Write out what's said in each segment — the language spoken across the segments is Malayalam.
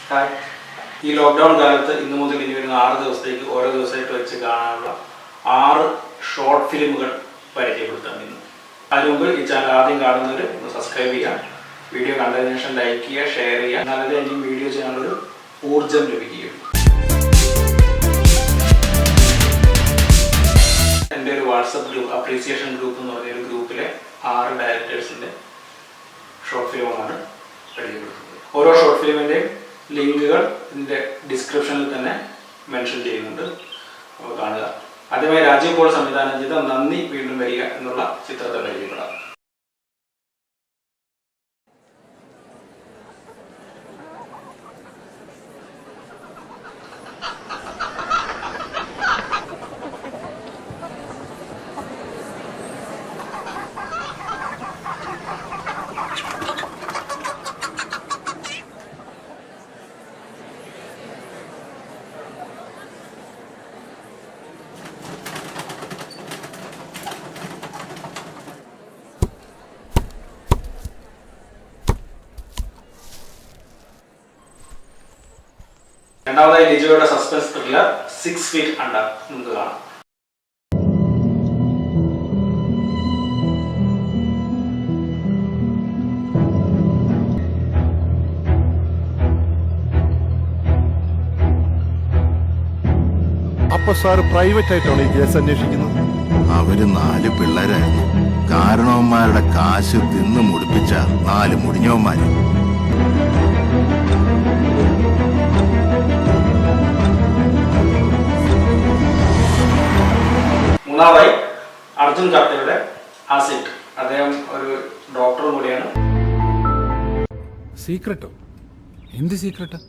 ഈ ലോക്ക്ഡൗൺ കാലത്ത് ഇന്നു മുതൽ ഇനി വരുന്ന 6 ദിവസത്തേക്ക് ഓരോ ദിവസമായിട്ട് വെച്ച് കാണാനുള്ള 6 ഷോർട്ട് ഫിലിമുകൾ പരിചയപ്പെടുത്താം ഇന്ന്. അതിനു മുമ്പ് ഈ ചാനൽ ആദ്യം കാണുന്നവർ ഒന്ന് സബ്സ്ക്രൈബ് ചെയ്യുക, വീഡിയോ കണ്ടതിന് ശേഷം ലൈക്ക് ചെയ്യുക, ഷെയർ ചെയ്യുക, എന്നാലേ എനിക്ക് വീഡിയോ ചെയ്യാനുള്ളൊരു ഊർജ്ജം ലഭിക്കുകയുള്ളൂ. എൻ്റെ ഒരു വാട്സപ്പ് ഗ്രൂപ്പ്, അപ്രീസിയേഷൻ ഗ്രൂപ്പ് എന്ന് പറഞ്ഞൊരു ഗ്രൂപ്പിലെ 6 ഡയറക്ടേഴ്സിൻ്റെ ഷോർട്ട് ഫിലിമാണ് പരിചയപ്പെടുത്തുന്നത്. ഓരോ ഷോർട്ട് ഫിലിമിൻ്റെയും ലിങ്കുകൾ ഇതിൻ്റെ ഡിസ്ക്രിപ്ഷനിൽ തന്നെ മെൻഷൻ ചെയ്യുന്നുണ്ട്, കാണുക. ആദ്യമായി രാജീവ് പോൾ സംവിധാനം ചെയ്ത നന്ദി വീണ്ടും വരിക എന്നുള്ള ചിത്രത്തെ പരിചയപ്പെടാം. രണ്ടാമതായി ലിജോയുടെ സസ്പെൻസ് ത്രില്ലർ 6 ഫീറ്റ് അണ്ടർ നമുക്ക് കാണാം. അപ്പൊ സാർ പ്രൈവറ്റ് ആയിട്ടാണ് ഈ കേസ് അന്വേഷിക്കുന്നത്? അവര് 4 പിള്ളേരായിരുന്നു. കാരണവന്മാരുടെ കാശ് തിന്ന് മുടിപ്പിച്ച 4 മുടിഞ്ഞവന്മാര്. മൂന്നാമതായി അർജുൻ കർത്തയുടെ ആസിഡ്. അദ്ദേഹം ഒരു ഡോക്ടർ കൂടിയാണ്. സീക്രട്ടോ? എന്ത് സീക്രട്ട്?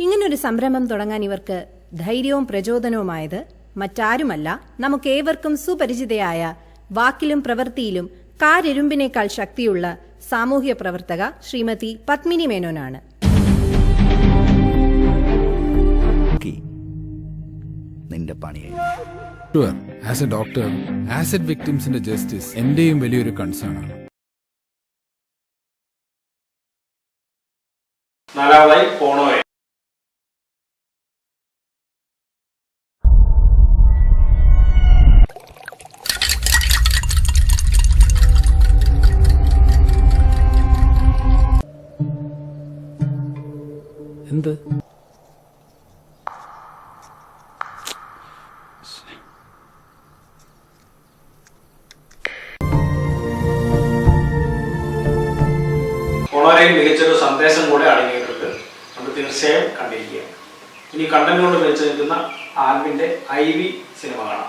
ഇങ്ങനൊരു സംരംഭം തുടങ്ങാൻ ഇവർക്ക് ധൈര്യവും പ്രചോദനവുമായത് മറ്റാരുമല്ല, നമുക്കേവർക്കും സുപരിചിതയായ, വാക്കിലും പ്രവൃത്തിയിലും കാരെരുമ്പിനേക്കാൾ ശക്തിയുള്ള സാമൂഹ്യ പ്രവർത്തക ശ്രീമതി പത്മിനി മേനോനാണ്. നിന്റെ പണിയെ ആസ് എ ഡോക്ടർ, ആസിഡ് വിക്ടിംസിന്റെ ജസ്റ്റിസ് എന്റെയും വലിയൊരു കൺസേൺ ആണ്. നാലാമതായി പോണോയെ. എന്ത്? പോണോരയിൽ മികച്ചൊരു സന്ദേശം കൂടെ അടങ്ങിയിട്ടുണ്ട്, അത് തീർച്ചയായും കണ്ടിരിക്കുക. ഇനി കണ്ടന്റ് കൊണ്ട് മികച്ചു നിൽക്കുന്ന ആൽവിന്റെ IV സിനിമ കാണാം.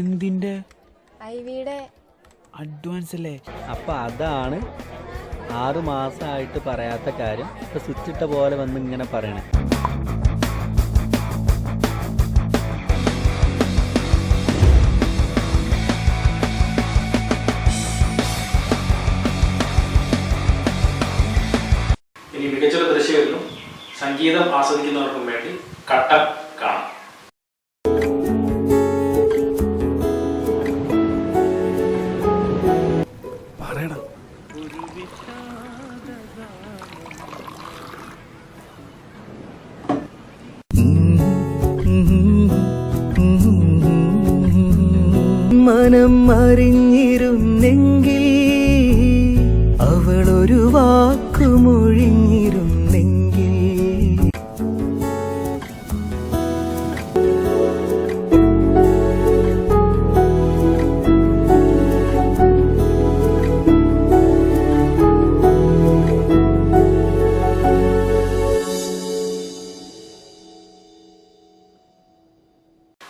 എന്തിന്റെ ഐവിയുടെ അഡ്വാൻസ് അല്ലേ? അപ്പൊ അതാണ് 6 മാസമായിട്ട് പറയാത്ത കാര്യം ഇപ്പൊ സ്വിച്ച് ഇട്ട പോലെ വന്ന് ഇങ്ങനെ പറയണേ. ഇനി മികച്ചൊരു ദൃശ്യമായിരുന്നു. സംഗീതം ആസ്വദിക്കുന്നവർക്കും വേണ്ടി കട്ടൻ കാണാം. മനം അറിഞ്ഞിരുന്നെങ്കിൽ, അവളൊരു വാക്കുമൊഴിഞ്ഞിരുന്നെങ്കിൽ.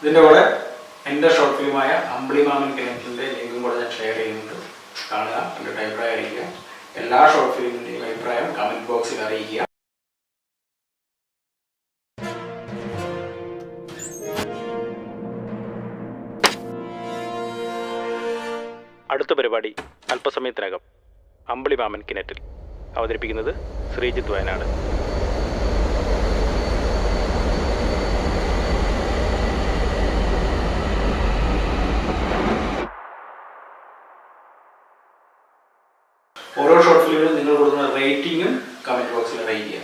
ഇതിൻ്റെ കൂടെ എൻ്റെ ഷോർട്ട് ഫിലിമായ അമ്പിളി മാമൻ കിണറ്റിൻ്റെ ലിങ്കും കൂടെ ഞാൻ ഷെയർ ചെയ്യുന്നുണ്ട്, കാണുക, എൻ്റെ അഭിപ്രായം അറിയിക്കുക. എല്ലാ ഷോർട്ട് ഫിലിമിൻ്റെയും അഭിപ്രായം കമൻറ്റ് ബോക്സിൽ അറിയിക്കുക. അടുത്ത പരിപാടി അല്പസമയത്തിനകം അമ്പിളി മാമൻ കിണറ്റിൽ. അവതരിപ്പിക്കുന്നത് ശ്രീജിത്ത് വയനാട്. ഓരോ ഷോർട്ട് ഫിലിമിനും നിങ്ങൾ കൊടുക്കുന്ന റേറ്റിംഗും കമൻറ്റ് ബോക്സിൽ അറിയിക്കുക.